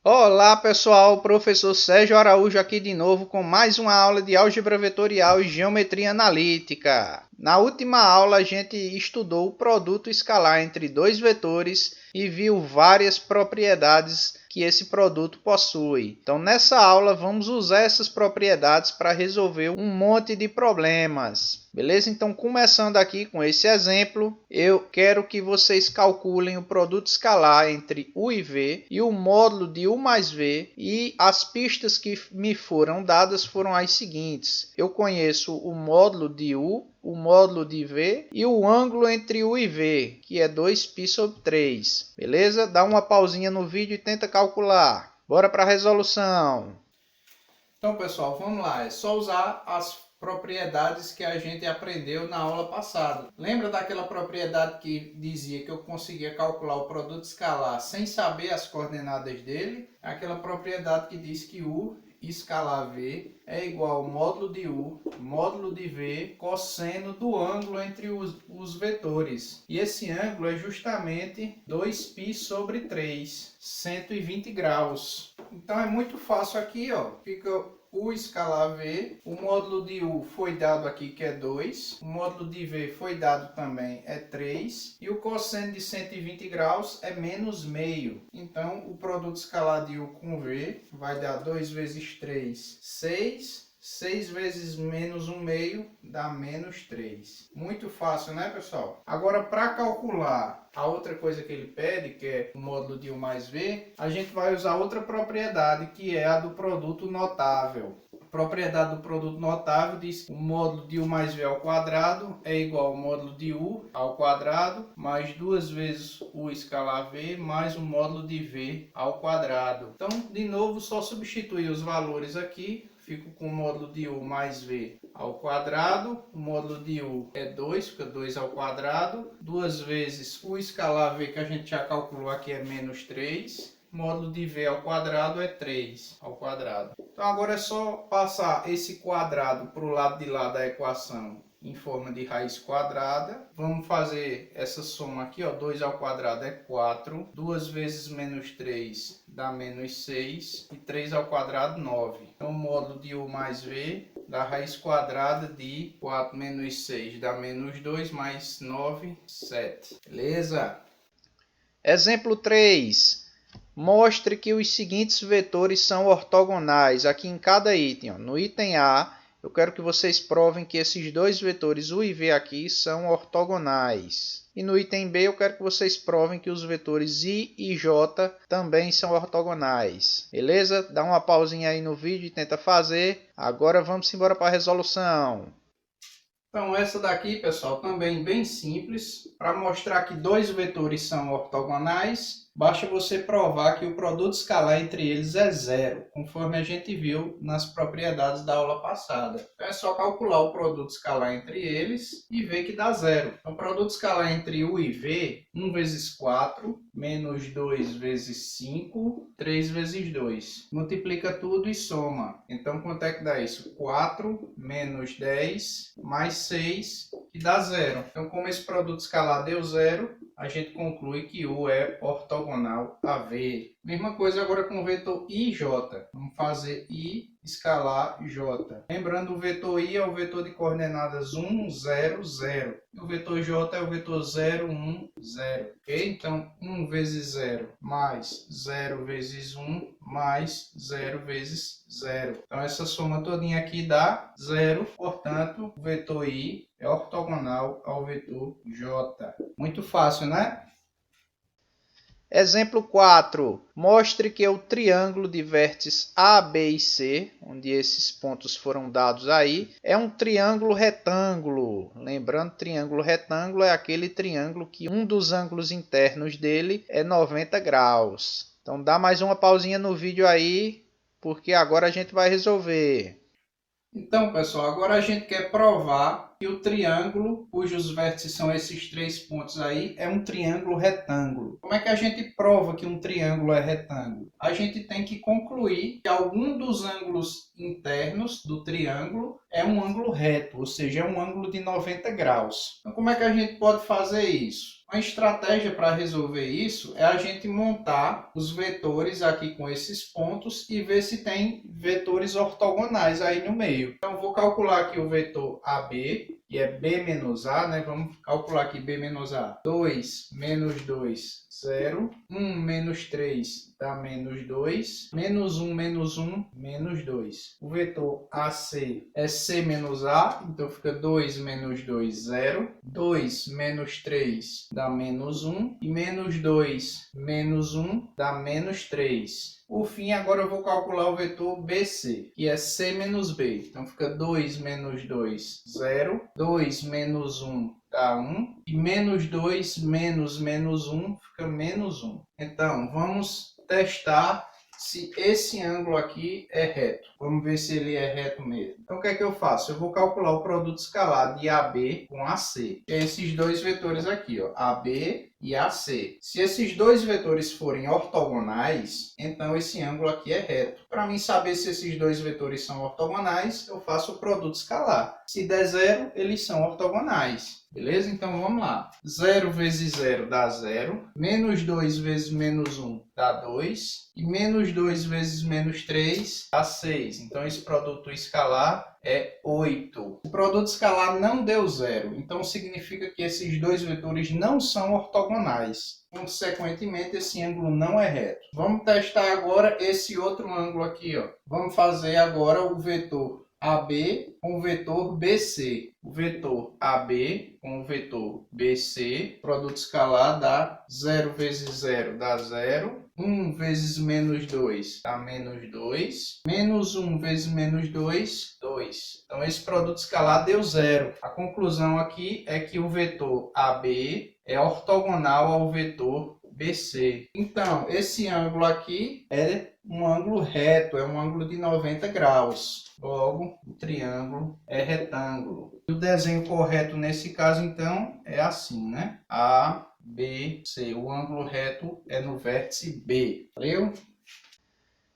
Olá pessoal, professor Sérgio Araújo aqui de novo com mais uma aula de álgebra vetorial e geometria analítica. Na última aula a gente estudou o produto escalar entre dois vetores e viu várias propriedades que esse produto possui. Então nessa aula vamos usar essas propriedades para resolver um monte de problemas. Beleza? Então começando aqui com esse exemplo, eu quero que vocês calculem o produto escalar entre u e v e o módulo de u mais v, e as pistas que me foram dadas foram as seguintes. Eu conheço o módulo de u, o módulo de v e o ângulo entre u e v, que é 2π sobre 3. Beleza? Dá uma pausinha no vídeo e tenta calcular. Bora para a resolução. Então, pessoal, vamos lá. É só usar as propriedades que a gente aprendeu na aula passada. Lembra daquela propriedade que dizia que eu conseguia calcular o produto escalar sem saber as coordenadas dele? Aquela propriedade que diz que u escalar v é igual ao módulo de u, módulo de v, cosseno do ângulo entre os vetores. E esse ângulo é justamente 2π sobre 3, 120 graus. Então é muito fácil aqui, ó. Fica u escalar v, o módulo de u foi dado aqui que é 2, o módulo de v foi dado também é 3, e o cosseno de 120 graus é menos meio. Então o produto escalar de u com v vai dar 2 vezes 3, 6. 6 vezes menos 1 meio dá menos 3. Muito fácil, né, pessoal? Agora, para calcular a outra coisa que ele pede, que é o módulo de u mais v, a gente vai usar outra propriedade, que é a do produto notável. A propriedade do produto notável diz que o módulo de u mais v ao quadrado é igual ao módulo de u ao quadrado mais 2 vezes u escalar v mais o módulo de v ao quadrado. Então, de novo, só substituir os valores aqui. Fico com o módulo de u mais v ao quadrado. O módulo de u é 2, fica 2 ao quadrado. 2 vezes u escalar v, que a gente já calculou aqui, é menos 3. Módulo de v ao quadrado é 3 ao quadrado. Então agora é só passar esse quadrado para o lado de lá da equação em forma de raiz quadrada. Vamos fazer essa soma aqui, ó. 2 ao quadrado é 4. 2 vezes menos 3 dá menos 6. E 3 ao quadrado, 9. Então, o módulo de u mais v da raiz quadrada de 4 menos 6 dá menos 2, mais 9, 7. Beleza? Exemplo 3. Mostre que os seguintes vetores são ortogonais. Aqui em cada item, ó. No item A, eu quero que vocês provem que esses dois vetores u e v aqui são ortogonais. E no item B, eu quero que vocês provem que os vetores i e j também são ortogonais. Beleza? Dá uma pausinha aí no vídeo e tenta fazer. Agora vamos embora para a resolução. Então, essa daqui, pessoal, também bem simples. Para mostrar que dois vetores são ortogonais, basta você provar que o produto escalar entre eles é zero, conforme a gente viu nas propriedades da aula passada. Então, é só calcular o produto escalar entre eles e ver que dá zero. Então, o produto escalar entre u e v, 1 vezes 4, menos 2 vezes 5, 3 vezes 2. Multiplica tudo e soma. Então, quanto é que dá isso? 4 menos 10 mais 6, que dá zero. Então, como esse produto escalar deu zero, a gente conclui que u é ortogonal a v. Mesma coisa agora com o vetor i e j. Vamos fazer i escalar j. Lembrando, o vetor i é o vetor de coordenadas 1, 0, 0. E o vetor j é o vetor 0, 1, 0. Ok? Então, 1 vezes 0 mais 0 vezes 1 mais 0 vezes 0. Então, essa soma todinha aqui dá 0. Portanto, o vetor i é ortogonal ao vetor j. Muito fácil, né? Exemplo 4. Mostre que o triângulo de vértices A, B e C, onde esses pontos foram dados aí, é um triângulo retângulo. Lembrando, triângulo retângulo é aquele triângulo que um dos ângulos internos dele é 90 graus. Então dá mais uma pausinha no vídeo aí, porque agora a gente vai resolver. Então, pessoal, agora a gente quer provar que o triângulo, cujos vértices são esses 3 pontos aí, é um triângulo retângulo. Como é que a gente prova que um triângulo é retângulo? A gente tem que concluir que algum dos ângulos internos do triângulo é um ângulo reto, ou seja, é um ângulo de 90 graus. Então, como é que a gente pode fazer isso? Uma estratégia para resolver isso é a gente montar os vetores aqui com esses pontos e ver se tem vetores ortogonais aí no meio. Então, vou calcular aqui o vetor AB, que é B menos A, né? Vamos calcular aqui B menos A. 2 menos 2, 0. 1 menos 3 dá menos 2. Menos 1 menos 1, menos 2. O vetor AC é C menos A, então fica 2 menos 2, 0. 2 menos 3 dá menos 1. E menos 2 menos 1 dá menos 3. Por fim, agora eu vou calcular o vetor BC, que é C menos B. Então, fica 2 menos 2, 0. 2 menos 1 dá 1. E menos 2 menos menos 1 fica menos 1. Então, vamos testar se esse ângulo aqui é reto. Vamos ver se ele é reto mesmo. Então, o que é que eu faço? Eu vou calcular o produto escalar de AB com AC. Que é esses dois vetores aqui, ó, AB e AC. Se esses dois vetores forem ortogonais, então esse ângulo aqui é reto. Para mim saber se esses dois vetores são ortogonais, eu faço o produto escalar. Se der 0, eles são ortogonais. Beleza? Então vamos lá. 0 vezes 0 dá 0. Menos 2 vezes menos 1 dá 2. E menos 2 vezes menos 3 dá 6. Então esse produto escalar é 8. O produto escalar não deu 0. Então significa que esses dois vetores não são ortogonais. Consequentemente, esse ângulo não é reto. Vamos testar agora esse outro ângulo aqui, ó. Vamos fazer agora o vetor AB com o vetor BC. O vetor AB com o vetor BC, produto escalar dá 0 vezes 0 dá 0. 1 vezes menos 2 dá menos 2. Menos 1 vezes menos 2, 2. Então, esse produto escalar deu 0. A conclusão aqui é que o vetor AB é ortogonal ao vetor BC. Então, esse ângulo aqui é um ângulo reto, é um ângulo de 90 graus. Logo, o triângulo é retângulo. O desenho correto nesse caso, então, é assim, né? A, B, C. O ângulo reto é no vértice B. Valeu?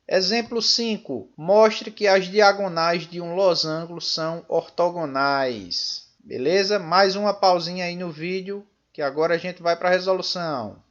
Exemplo 5. Mostre que as diagonais de um losango são ortogonais. Beleza? Mais uma pausinha aí no vídeo, que agora a gente vai para a resolução.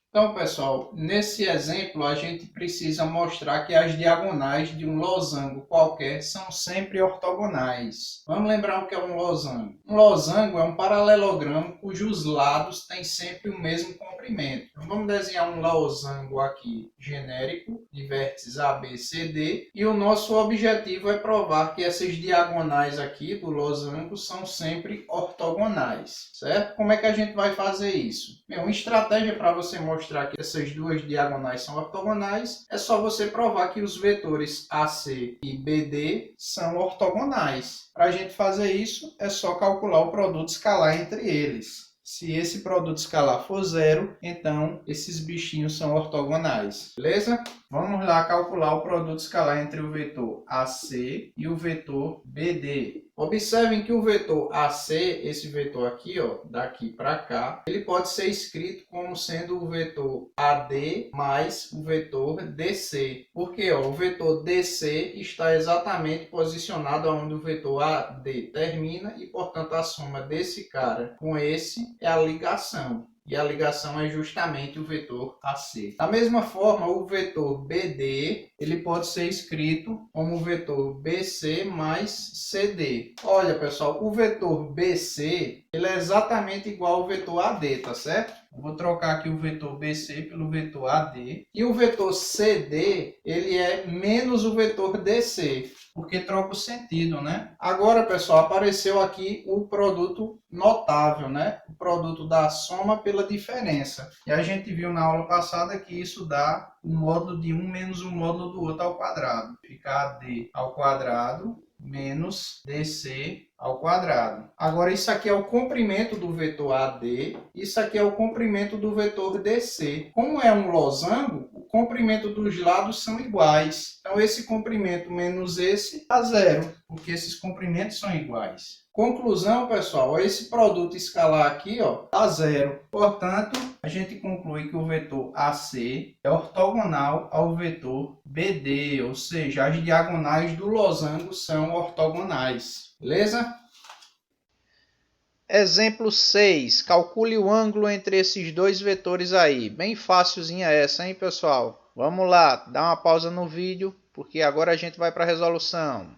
Então, pessoal, nesse exemplo a gente precisa mostrar que as diagonais de um losango qualquer são sempre ortogonais. Vamos lembrar o que é um losango. Um losango é um paralelogramo cujos lados têm sempre o mesmo comprimento. Então, vamos desenhar um losango aqui genérico de vértices A, B, C, D. E o nosso objetivo é provar que essas diagonais aqui do losango são sempre ortogonais, certo? Como é que a gente vai fazer isso? Bem, uma estratégia para você mostrar que essas duas diagonais são ortogonais, é só você provar que os vetores AC e BD são ortogonais. Para a gente fazer isso, é só calcular o produto escalar entre eles. Se esse produto escalar for 0, então esses bichinhos são ortogonais. Beleza? Vamos lá calcular o produto escalar entre o vetor AC e o vetor BD. Observem que o vetor AC, esse vetor aqui, ó, daqui para cá, ele pode ser escrito como sendo o vetor AD mais o vetor DC. Porque ó, o vetor DC está exatamente posicionado onde o vetor AD termina e, portanto, a soma desse cara com esse é a ligação. E a ligação é justamente o vetor AC. Da mesma forma, o vetor BD ele pode ser escrito como o vetor BC mais CD. Olha, pessoal, o vetor BC ele é exatamente igual ao vetor AD, tá certo? Eu vou trocar aqui o vetor BC pelo vetor AD. E o vetor CD ele é menos o vetor DC, porque troca o sentido, né? Agora, pessoal, apareceu aqui o produto notável, né? O produto da soma pela diferença. E a gente viu na aula passada que isso dá o módulo de um menos o módulo do outro ao quadrado. Fica AD ao quadrado menos DC ao quadrado. Agora, isso aqui é o comprimento do vetor AD, isso aqui é o comprimento do vetor DC. Como é um losango, o comprimento dos lados são iguais. Então, esse comprimento menos esse dá 0, porque esses comprimentos são iguais. Conclusão, pessoal, esse produto escalar aqui, ó, dá zero. Portanto, a gente conclui que o vetor AC é ortogonal ao vetor BD, ou seja, as diagonais do losango são ortogonais. Beleza? Exemplo 6. Calcule o ângulo entre esses dois vetores aí. Bem facilzinha essa, hein, pessoal? Vamos lá, dá uma pausa no vídeo, porque agora a gente vai para a resolução.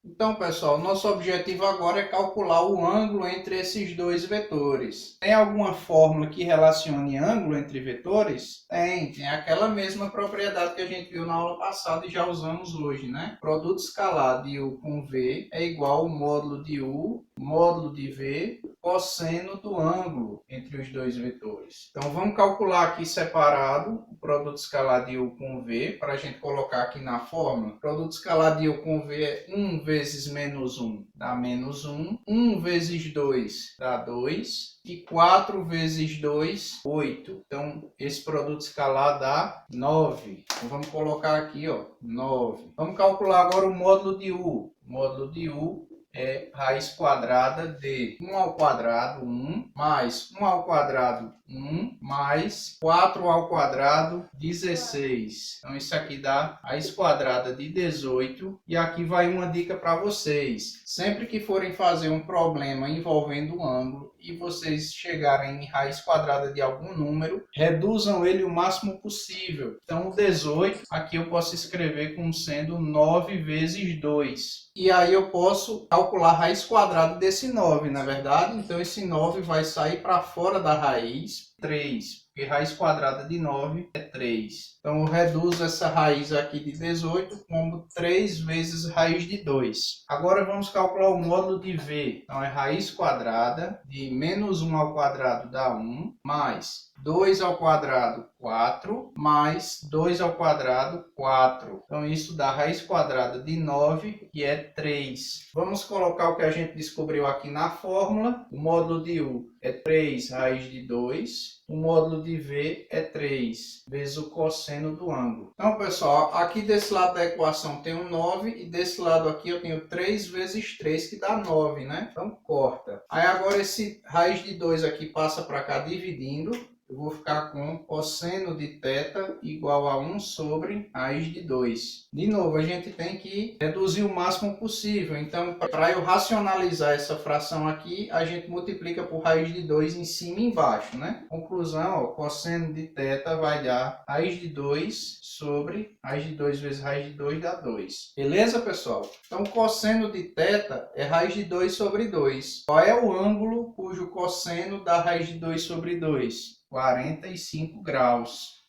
Então, pessoal, nosso objetivo agora é calcular o ângulo entre esses dois vetores. Tem alguma fórmula que relacione ângulo entre vetores? Tem aquela mesma propriedade que a gente viu na aula passada e já usamos hoje, né? Produto escalar de U com V é igual ao módulo de U, módulo de V, cosseno do ângulo entre os dois vetores. Então, vamos calcular aqui separado o produto escalar de U com V, para a gente colocar aqui na fórmula. O produto escalar de U com V é 1 vezes menos 1 dá menos 1, 1 vezes 2 dá 2, e 4 vezes 2, 8. Então, esse produto escalar dá 9. Então, vamos colocar aqui, ó, 9. Vamos calcular agora o módulo de U. O módulo de U é raiz quadrada de 1 ao quadrado, 1, mais 1 ao quadrado, 1, mais 4 ao quadrado, 16. Então, isso aqui dá raiz quadrada de 18. E aqui vai uma dica para vocês. Sempre que forem fazer um problema envolvendo ângulo e vocês chegarem em raiz quadrada de algum número, reduzam ele o máximo possível. Então, o 18, aqui eu posso escrever como sendo 9 vezes 2. E aí eu posso calcular a raiz quadrada desse 9, na verdade. Então, esse 9 vai sair para fora da raiz, 3. Porque raiz quadrada de 9 é 3. Então, eu reduzo essa raiz aqui de 18 como 3 vezes raiz de 2. Agora, vamos calcular o módulo de V. Então, é raiz quadrada de menos 1 ao quadrado dá 1, mais 2 ao quadrado, 4, mais 2 ao quadrado, 4. Então, isso dá raiz quadrada de 9, que é 3. Vamos colocar o que a gente descobriu aqui na fórmula. O módulo de U é 3 raiz de 2. O módulo de V é 3 vezes o cosseno do ângulo. Então, pessoal, aqui desse lado da equação tem um 9 e desse lado aqui eu tenho 3 vezes 3, que dá 9, né? Então, corta. Aí agora esse raiz de 2 aqui passa para cá dividindo. Eu vou ficar com cosseno de θ igual a 1 sobre raiz de 2. De novo, a gente tem que reduzir o máximo possível. Então, para eu racionalizar essa fração aqui, a gente multiplica por raiz de 2 em cima e embaixo, né? Conclusão, ó, cosseno de θ vai dar raiz de 2 sobre raiz de 2 vezes raiz de 2 dá 2. Beleza, pessoal? Então, cosseno de θ é raiz de 2 sobre 2. Qual é o ângulo cujo cosseno dá raiz de 2 sobre 2? 45 graus.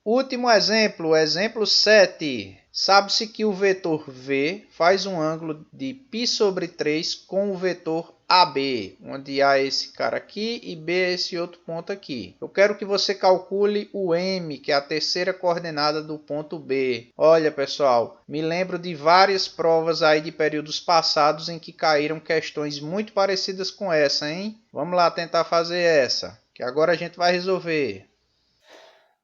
Último exemplo, exemplo 7. Sabe-se que o vetor V faz um ângulo de π sobre 3 com o vetor AB, onde A é esse cara aqui e B é esse outro ponto aqui. Eu quero que você calcule o M, que é a terceira coordenada do ponto B. Olha, pessoal, me lembro de várias provas aí de períodos passados em que caíram questões muito parecidas com essa, hein? Vamos lá tentar fazer essa, que agora a gente vai resolver.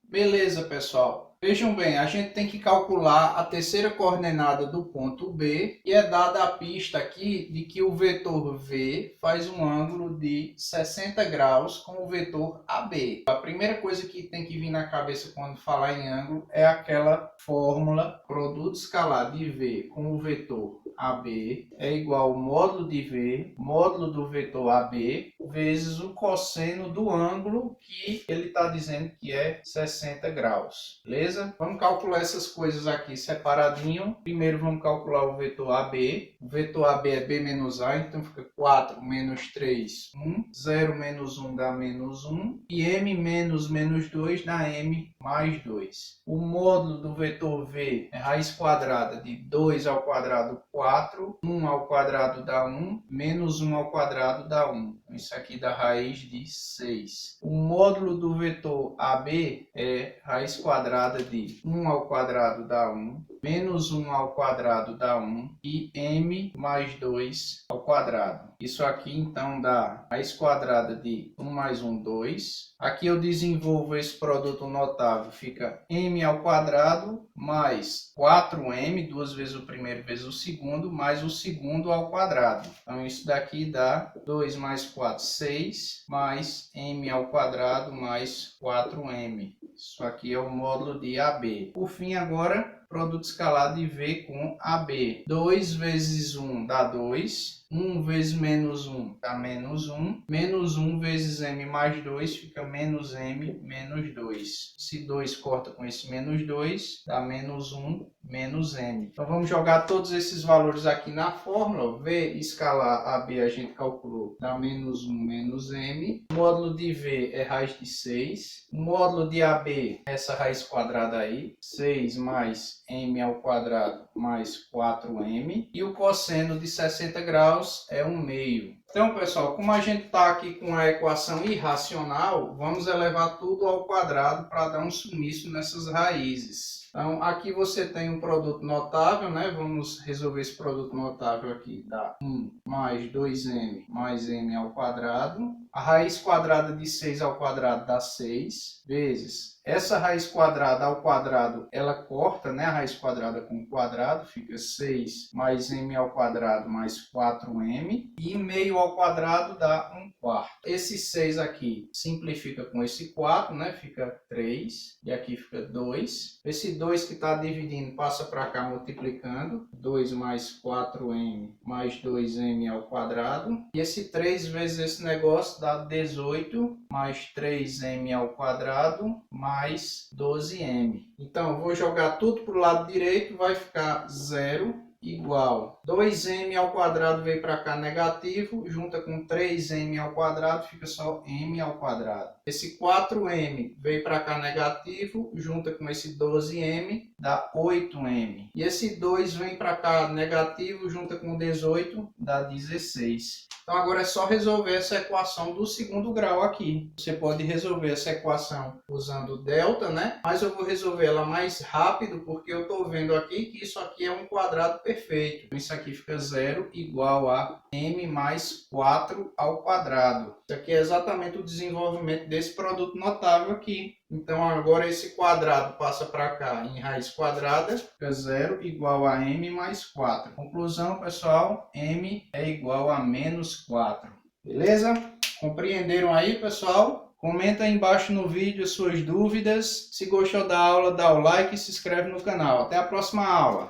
Beleza, pessoal. Vejam bem, a gente tem que calcular a terceira coordenada do ponto B e é dada a pista aqui de que o vetor V faz um ângulo de 60 graus com o vetor AB. A primeira coisa que tem que vir na cabeça quando falar em ângulo é aquela fórmula produto escalar de V com o vetor AB é igual ao módulo de V, módulo do vetor AB, vezes o cosseno do ângulo que ele está dizendo que é 60 graus. Beleza? Vamos calcular essas coisas aqui separadinho. Primeiro vamos calcular o vetor AB. O vetor AB é B menos A, então fica 4 menos 3, 1. 0 menos 1 dá menos 1. E M menos menos 2 dá M mais 2. O módulo do vetor V é raiz quadrada de 2 ao quadrado 4. 1 ao quadrado dá 1. Menos 1 ao quadrado dá 1. Isso aqui dá raiz de 6. O módulo do vetor AB é raiz quadrada de 1 ao quadrado dá 1, menos 1 ao quadrado dá 1 e m mais 2 ao quadrado. Isso aqui então dá raiz quadrada de 1 mais 1, 2. Aqui eu desenvolvo esse produto notável, fica m ao quadrado mais 4m, duas vezes o primeiro vezes o segundo, mais o segundo ao quadrado. Então isso daqui dá 2 mais 4, 6, mais m ao quadrado mais 4m. Isso aqui é o módulo de AB. Por fim, agora, produto escalar de V com AB. 2 vezes 1 dá 2. 1 vezes menos 1 dá menos 1. Menos 1 vezes m mais 2 fica menos m menos 2. Esse 2 corta com esse menos 2, dá menos 1 menos m. Então vamos jogar todos esses valores aqui na fórmula. V escalar AB a gente calculou, dá menos 1 menos m. O módulo de V é raiz de 6. O módulo de AB, essa raiz quadrada aí, 6 mais m ao quadrado mais 4m. E o cosseno de 60 graus é 1/2. Então, pessoal, como a gente está aqui com a equação irracional, vamos elevar tudo ao quadrado para dar um sumiço nessas raízes. Então, aqui você tem um produto notável, né? Vamos resolver esse produto notável aqui. Dá 1 mais 2m mais m ao quadrado. A raiz quadrada de 6 ao quadrado dá 6, vezes essa raiz quadrada ao quadrado, ela corta, né? A raiz quadrada com o quadrado, fica 6 mais m ao quadrado mais 4m. E meio ao quadrado dá 1/4. Esse 6 aqui simplifica com esse 4, né? Fica 3. E aqui fica 2. Esse 2 que está dividindo passa para cá multiplicando. 2 mais 4m mais 2m ao quadrado. E esse 3 vezes esse negócio dá 18 mais 3m ao quadrado mais 12m. Então, eu vou jogar tudo para o lado direito, vai ficar 0 igual 2m ao quadrado veio para cá negativo, junta com 3m ao quadrado, fica só m ao quadrado. Esse 4m veio para cá negativo, junta com esse 12m, dá 8m. E esse 2 vem para cá negativo, junta com 18, dá 16. Então agora é só resolver essa equação do segundo grau aqui. Você pode resolver essa equação usando delta, né? Mas eu vou resolver ela mais rápido porque eu estou vendo aqui que isso aqui é um quadrado perfeito. Isso aqui fica 0 igual a m mais 4 ao quadrado. Isso aqui é exatamente o desenvolvimento desse produto notável aqui. Então agora esse quadrado passa para cá em raiz quadrada, fica 0 igual a m mais 4. Conclusão, pessoal, m é igual a menos 4. Beleza? Compreenderam aí, pessoal? Comenta aí embaixo no vídeo as suas dúvidas. Se gostou da aula, dá o like e se inscreve no canal. Até a próxima aula.